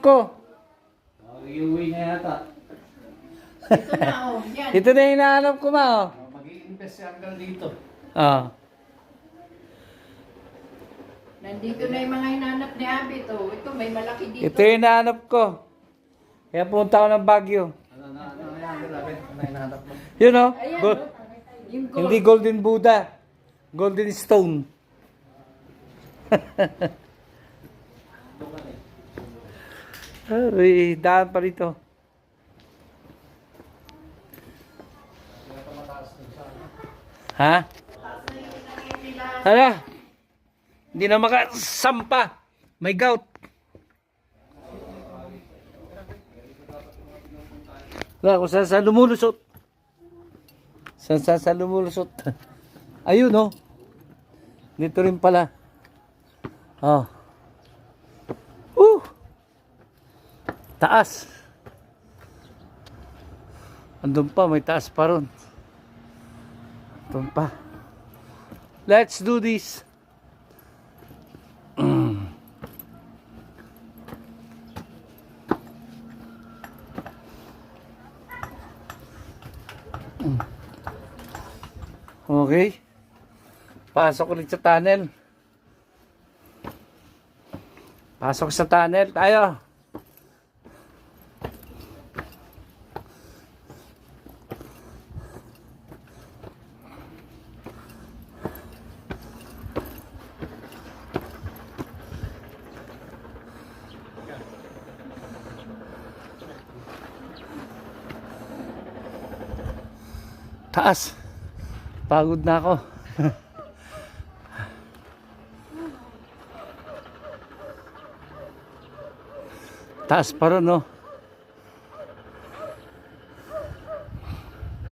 ko. Iuwi na yata. Ito na, oh. Yan. Ito na yung hinahanap ko, ma, oh. Mag-i-invest si Uncle dito. Ah. Nandito na yung mga hinanap ni Abit, oh. Ito, may malaki dito. Ito yung hinahanap ko. Kaya punta ako ng Baguio. Ano yan, grabe. Ano hinahanap mo? Yun, oh. Ayan, Go- oh. Yung gold. Hindi golden Buddha. Golden stone. Ay, daan pa rito. Ha? Hala. Hindi na makasampa. May gout. Wala, kung saan saan lumulusot. Saan saan lumulusot. Ayun, oh. Dito rin pala. Oh. Taas. Andun pa, may taas pa ron. Andun pa. Let's do this. Okay. Pasok ulit sa tunnel. Pasok sa tunnel. Tayo. Taas. Pagod na ako. Taas pa ron, no?